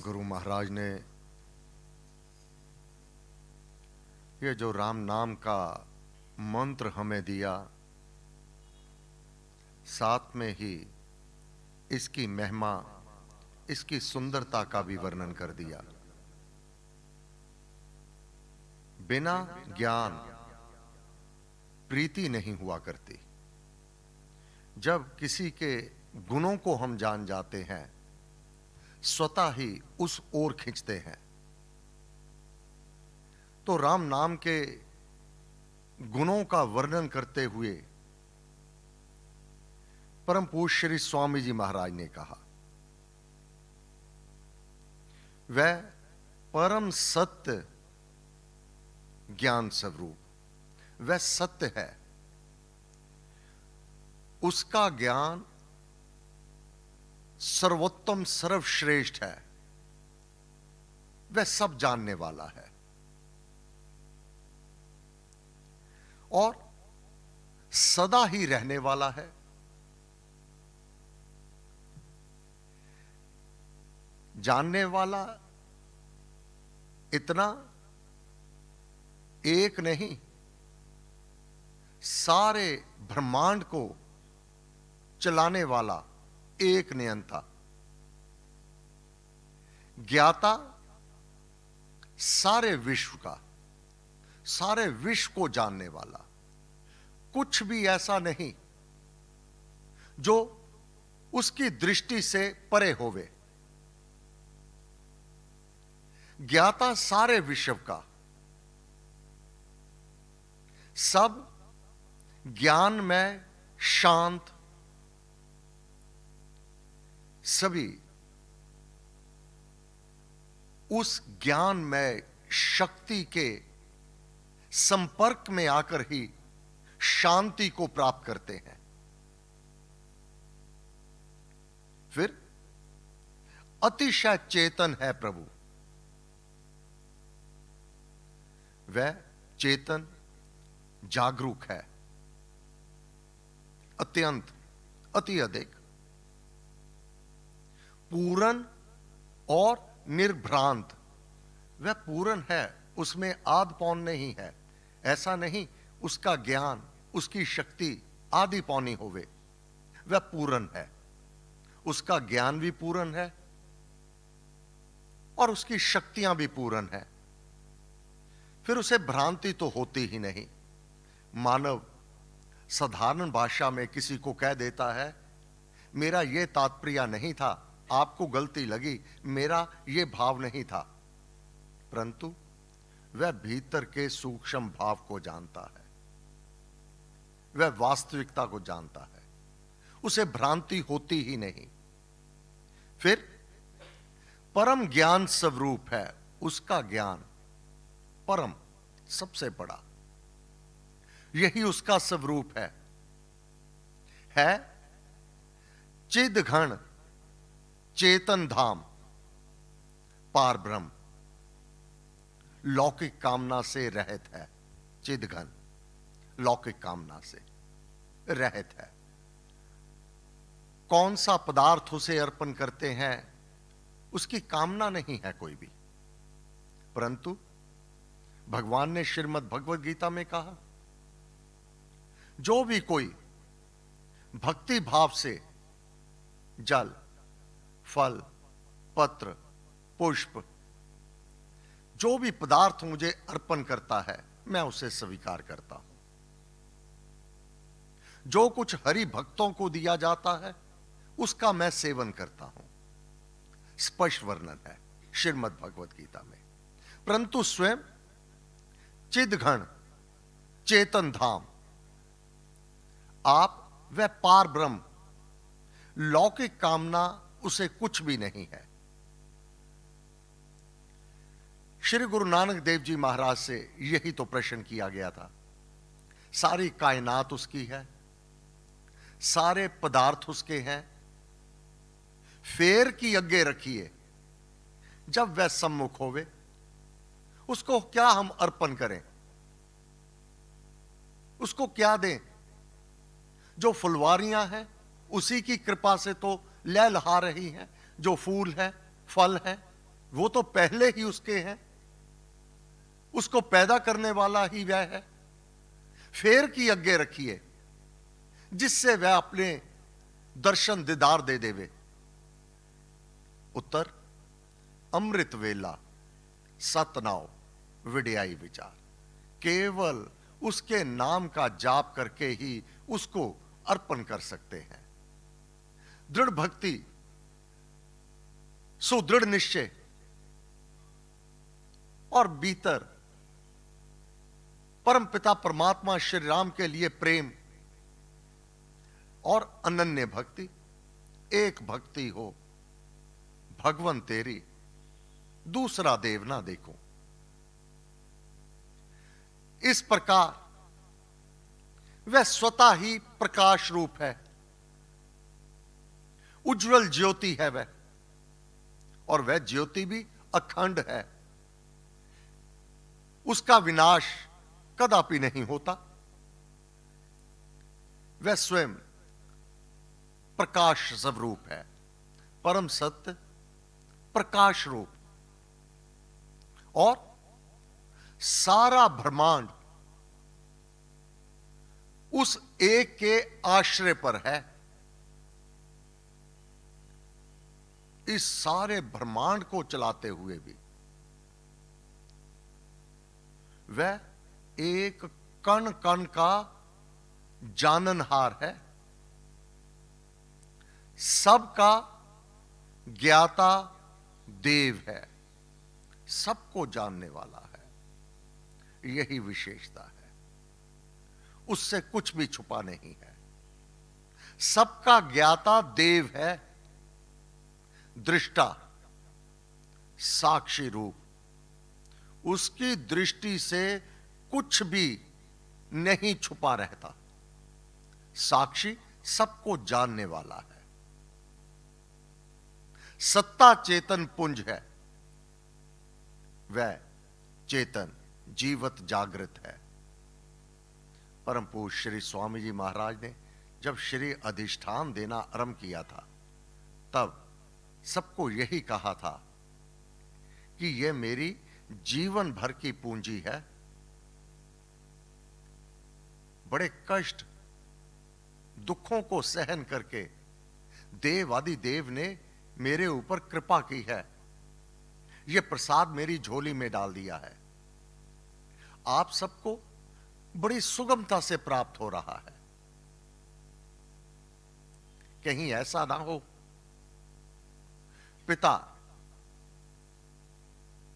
गुरु महाराज ने ये जो राम नाम का मंत्र हमें दिया, साथ में ही इसकी महिमा, इसकी सुंदरता का भी वर्णन कर दिया। बिना ज्ञान प्रीति नहीं हुआ करती। जब किसी के गुणों को हम जान जाते हैं, स्वतः ही उस ओर खींचते हैं। तो राम नाम के गुणों का वर्णन करते हुए परम पूज्य श्री स्वामी जी महाराज ने कहा, वह परम सत्य ज्ञान स्वरूप, वह सत्य है। उसका ज्ञान सर्वोत्तम सर्वश्रेष्ठ है। वह सब जानने वाला है और सदा ही रहने वाला है। जानने वाला इतना एक नहीं, सारे ब्रह्मांड को चलाने वाला एक नियंता। ज्ञाता सारे विश्व का, सारे विश्व को जानने वाला। कुछ भी ऐसा नहीं जो उसकी दृष्टि से परे होवे। ज्ञाता सारे विश्व का, सब ज्ञान में शांत, सभी उस ज्ञान में शक्ति के संपर्क में आकर ही शांति को प्राप्त करते हैं। फिर अतिशय चेतन है प्रभु। वह चेतन जागरूक है, अत्यंत, अति अधिक, पूर्ण और निर्भ्रांत। वह पूर्ण है, उसमें आद पौन नहीं है। ऐसा नहीं उसका ज्ञान, उसकी शक्ति आदि पौनी होवे। वह पूर्ण है, उसका ज्ञान भी पूर्ण है और उसकी शक्तियां भी पूर्ण है। फिर उसे भ्रांति तो होती ही नहीं। मानव साधारण भाषा में किसी को कह देता है, मेरा यह तात्पर्य नहीं था, आपको गलती लगी, मेरा यह भाव नहीं था। परंतु वह भीतर के सूक्ष्म भाव को जानता है, वह वास्तविकता को जानता है, उसे भ्रांति होती ही नहीं। फिर परम ज्ञान स्वरूप है। उसका ज्ञान परम, सबसे बड़ा, यही उसका स्वरूप है चिद घन चेतन धाम, पार ब्रह्म, लौकिक कामना से रहित है। चिद घन लौकिक कामना से रहित है। कौन सा पदार्थ उसे अर्पण करते हैं, उसकी कामना नहीं है कोई भी। परंतु भगवान ने श्रीमद् भगवद गीता में कहा, जो भी कोई भक्ति भाव से जल, फल, पत्र, पुष्प, जो भी पदार्थ मुझे अर्पण करता है, मैं उसे स्वीकार करता हूं। जो कुछ हरि भक्तों को दिया जाता है, उसका मैं सेवन करता हूं। स्पष्ट वर्णन है श्रीमद् भगवद गीता में। परंतु स्वयं चिद घन चेतन धाम, आप वह पार ब्रह्म, लौकिक कामना उसे कुछ भी नहीं है। श्री गुरु नानक देव जी महाराज से यही तो प्रश्न किया गया था। सारी कायनात उसकी है, सारे पदार्थ उसके हैं, फेर की आगे रखिए। जब वह सम्मुख होवे, उसको क्या हम अर्पण करें, उसको क्या दें? जो फुलवारियां हैं उसी की कृपा से तो लहलहा रही हैं। जो फूल है, फल है, वो तो पहले ही उसके हैं, उसको पैदा करने वाला ही वह है। फेर की आगे रखिए जिससे वह अपने दर्शन दीदार दे देवे। उत्तर, अमृत वेला सतनाव विड्याई विचार। केवल उसके नाम का जाप करके ही उसको अर्पण कर सकते हैं। दृढ़ भक्ति, सुदृढ़ निश्चय और भीतर परम पिता परमात्मा श्री राम के लिए प्रेम और अनन्य भक्ति। एक भक्ति हो भगवन तेरी, दूसरा देव ना देखो। इस प्रकार वह स्वतः ही प्रकाश रूप है, उज्जवल ज्योति है वह, और वह ज्योति भी अखंड है। उसका विनाश कदापि नहीं होता। वह स्वयं प्रकाश स्वरूप है, परम सत्य प्रकाश रूप। और सारा ब्रह्मांड उस एक के आश्रय पर है। इस सारे ब्रह्मांड को चलाते हुए भी वह एक कण कण का जाननहार है, सबका ज्ञाता देव है, सबको जानने वाला है। यही विशेषता है, उससे कुछ भी छुपा नहीं है। सबका ज्ञाता देव है, दृष्टा साक्षी रूप। उसकी दृष्टि से कुछ भी नहीं छुपा रहता। साक्षी सबको जानने वाला है। सत्ता चेतन पुंज है, वह चेतन जीवत जागृत है। परम पूज्य श्री स्वामी जी महाराज ने जब श्री अधिष्ठान देना आरंभ किया था, तब सबको यही कहा था कि यह मेरी जीवन भर की पूंजी है। बड़े कष्ट दुखों को सहन करके देव आदि देव ने मेरे ऊपर कृपा की है। यह प्रसाद मेरी झोली में डाल दिया है। आप सबको बड़ी सुगमता से प्राप्त हो रहा है। कहीं ऐसा ना हो पिता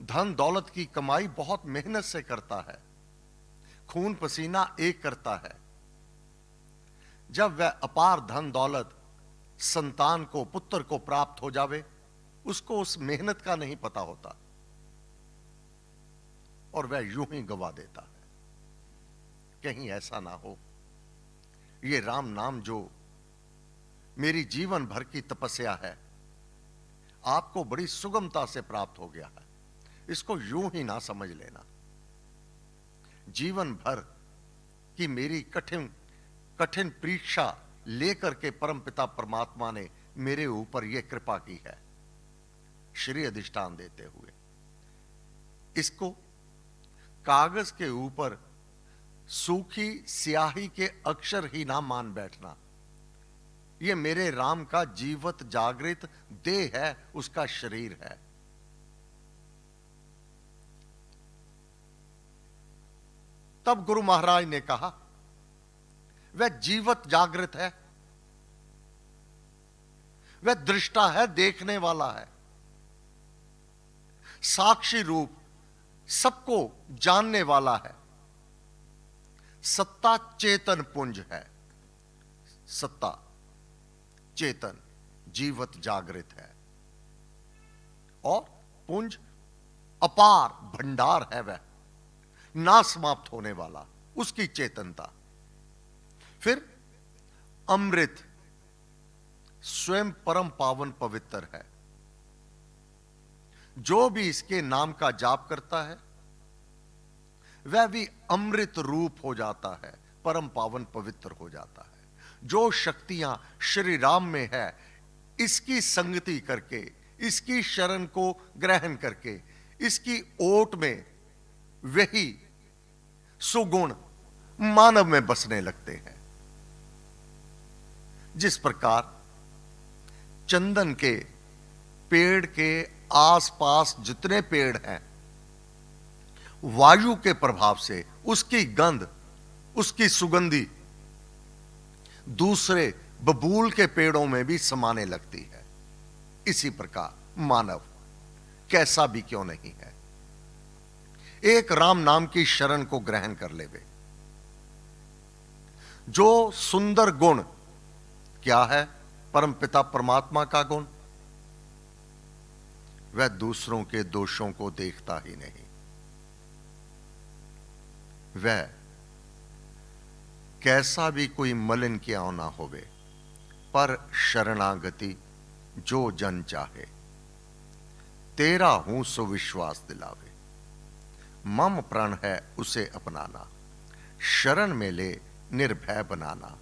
धन दौलत की कमाई बहुत मेहनत से करता है, खून पसीना एक करता है। जब वह अपार धन दौलत संतान को, पुत्र को प्राप्त हो जावे, उसको उस मेहनत का नहीं पता होता और वह यूं ही गवा देता है। कहीं ऐसा ना हो ये राम नाम जो मेरी जीवन भर की तपस्या है, आपको बड़ी सुगमता से प्राप्त हो गया है, इसको यूं ही ना समझ लेना। जीवन भर की मेरी कठिन कठिन परीक्षा लेकर के परमपिता परमात्मा ने मेरे ऊपर यह कृपा की है, श्री अधिष्ठान देते हुए। इसको कागज के ऊपर सूखी स्याही के अक्षर ही ना मान बैठना। यह मेरे राम का जीवत जागृत देह है, उसका शरीर है। तब गुरु महाराज ने कहा वह जीवत जागृत है, वह दृष्टा है, देखने वाला है, साक्षी रूप, सबको जानने वाला है। सत्ता चेतन पुंज है। सत्ता चेतन जीवत जागृत है और पुंज अपार भंडार है, वह ना समाप्त होने वाला, उसकी चेतनता। फिर अमृत स्वयं परम पावन पवित्र है। जो भी इसके नाम का जाप करता है वह भी अमृत रूप हो जाता है, परम पावन पवित्र हो जाता है। जो शक्तियां श्री राम में है, इसकी संगति करके, इसकी शरण को ग्रहण करके इसकी ओट में वही सुगुण मानव में बसने लगते हैं। जिस प्रकार चंदन के पेड़ के आसपास जितने पेड़ हैं, वायु के प्रभाव से उसकी गंध, उसकी सुगंधी दूसरे बबूल के पेड़ों में भी समाने लगती है, इसी प्रकार मानव कैसा भी क्यों नहीं है, एक राम नाम की शरण को ग्रहण कर लेवे। जो सुंदर गुण क्या है? परमपिता परमात्मा का गुण। वह दूसरों के दोषों को देखता ही नहीं, वह कैसा भी कोई मलिन क्यों ना होवे, पर शरणागति जो जन चाहे, तेरा हूं सो विश्वास दिलावे। मम प्रण है उसे अपनाना, शरण में ले निर्भय बनाना।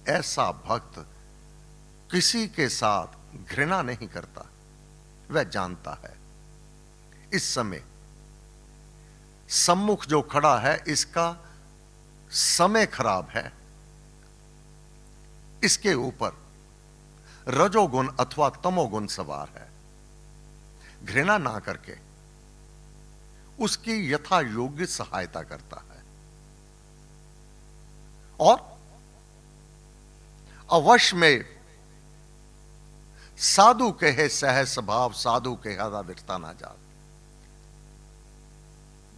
ऐसा भक्त किसी के साथ घृणा नहीं करता, वह जानता है इस समय सम्मुख जो खड़ा है इसका समय खराब है, इसके ऊपर रजोगुण अथवा तमोगुण सवार है। घृणा ना करके उसकी यथा योग्य सहायता करता है और अवश्य में साधु कहे सहज स्वभाव, साधु कहे विरता ना जात।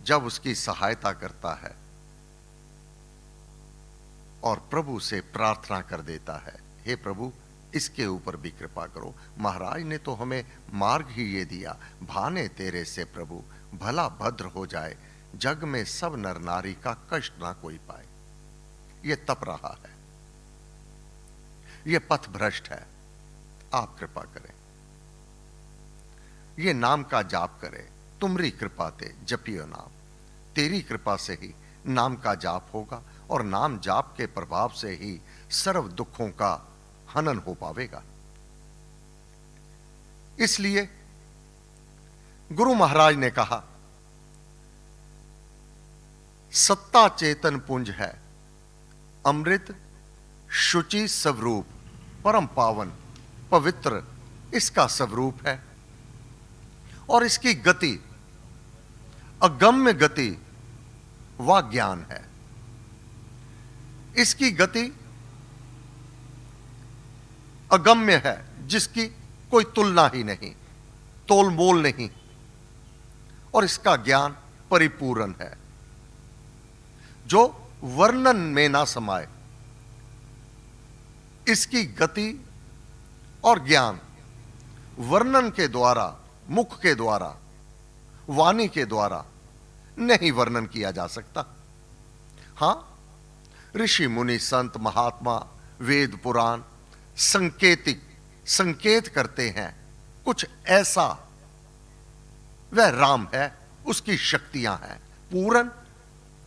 जब उसकी सहायता करता है और प्रभु से प्रार्थना कर देता है, हे प्रभु इसके ऊपर भी कृपा करो, महाराज ने तो हमें मार्ग ही ये दिया, भाने तेरे से प्रभु भला भद्र हो जाए, जग में सब नर नारी का कष्ट ना कोई पाए। ये तप रहा है, ये पथ भ्रष्ट है, आप कृपा करें, ये नाम का जाप करें, तुमरी कृपा ते जपियो नाम। तेरी कृपा से ही नाम का जाप होगा और नाम जाप के प्रभाव से ही सर्व दुखों का हनन हो पावेगा। इसलिए गुरु महाराज ने कहा, सत्ता चेतन पुंज है, अमृत शुचि स्वरूप, परम पावन पवित्र इसका स्वरूप है और इसकी गति अगम्य गति व ज्ञान है। इसकी गति अगम्य है, जिसकी कोई तुलना ही नहीं, तोल मोल नहीं, और इसका ज्ञान परिपूर्ण है जो वर्णन में ना समाए। इसकी गति और ज्ञान वर्णन के द्वारा, मुख के द्वारा, वाणी के द्वारा नहीं वर्णन किया जा सकता। हां, ऋषि मुनि संत महात्मा वेद पुराण संकेतिक संकेत करते हैं कुछ ऐसा, वह राम है, उसकी शक्तियां हैं पूर्ण,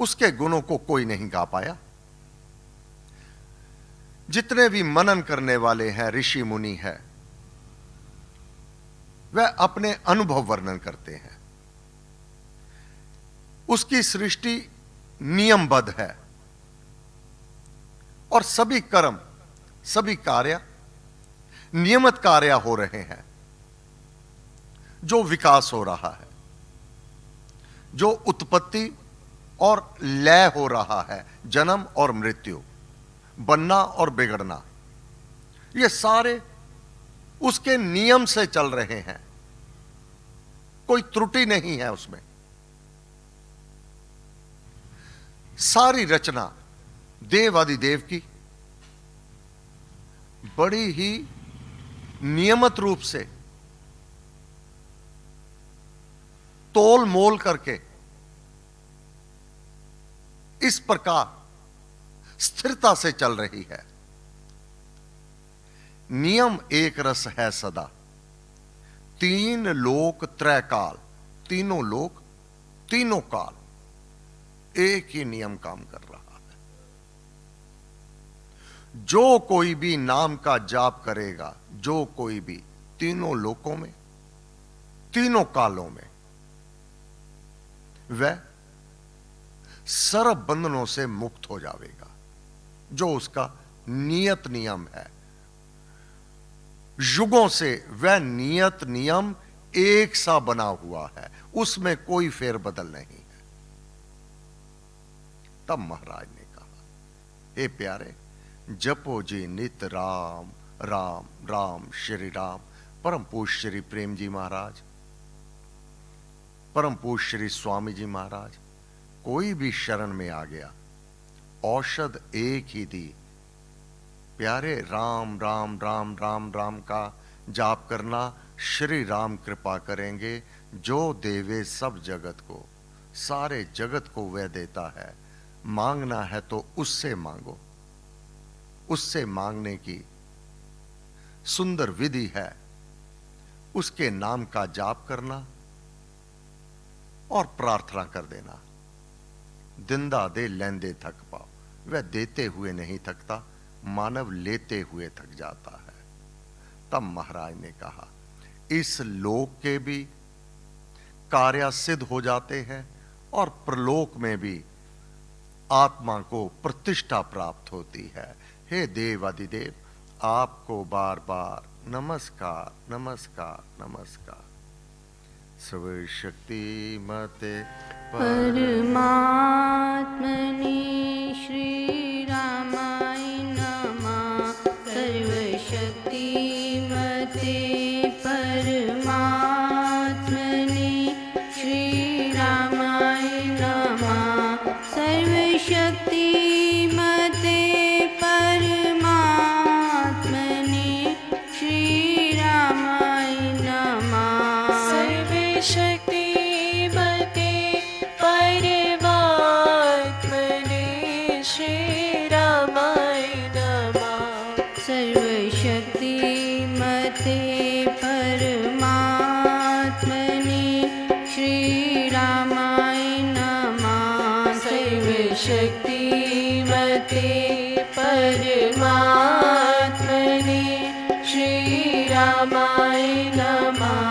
उसके गुणों को कोई नहीं गा पाया। जितने भी मनन करने वाले हैं ऋषि मुनि हैं, वह अपने अनुभव वर्णन करते हैं। उसकी सृष्टि नियमबद्ध है और सभी कर्म, सभी कार्य नियमित कार्य हो रहे हैं। जो विकास हो रहा है, जो उत्पत्ति और लय हो रहा है, जन्म और मृत्यु, बनना और बिगड़ना, ये सारे उसके नियम से चल रहे हैं, कोई त्रुटि नहीं है उसमें। सारी रचना देवादिदेव की बड़ी ही नियमित रूप से तोल मोल करके इस प्रकार स्थिरता से चल रही है। नियम एक रस है सदा, तीन लोक त्रय काल, तीनों लोक तीनों काल एक ही नियम काम कर रहा है। जो कोई भी नाम का जाप करेगा, जो कोई भी तीनों लोकों में तीनों कालों में वह सर्व बंधनों से मुक्त हो जाएगा, जो उसका नियत नियम है। युगों से वह नियत नियम एक सा बना हुआ है, उसमें कोई फेरबदल नहीं है। तब महाराज ने कहा, हे प्यारे, जपो जी नित राम राम राम श्री राम। परम पूज्य श्री प्रेम जी महाराज, परम पूज्य श्री स्वामी जी महाराज, कोई भी शरण में आ गया, औषध एक ही दी, प्यारे राम राम राम राम राम का जाप करना, श्री राम कृपा करेंगे। जो देवे सब जगत को, सारे जगत को वह देता है। मांगना है तो उससे मांगो। उससे मांगने की सुंदर विधि है, उसके नाम का जाप करना और प्रार्थना कर देना। दिंदा दे लेंदे थक पाओ। वह देते हुए नहीं थकता, मानव लेते हुए थक जाता है। तब महाराज ने कहा, इस लोक के भी कार्य सिद्ध हो जाते हैं और प्रलोक में भी आत्मा को प्रतिष्ठा प्राप्त होती है। हे देव अधिदेव, आपको बार बार नमस्कार नमस्कार नमस्कार। सर्वशक्ति मते परमात्मने श्री रामाय नमः। सर्वशक्ति मते परमात्मने श्री रामाय नमः। सर्वशक्ति मते परमात्मने श्री रामाय नमः। सर्वशक्ति शक्तिमते परमात्मने श्री रामाय नमः।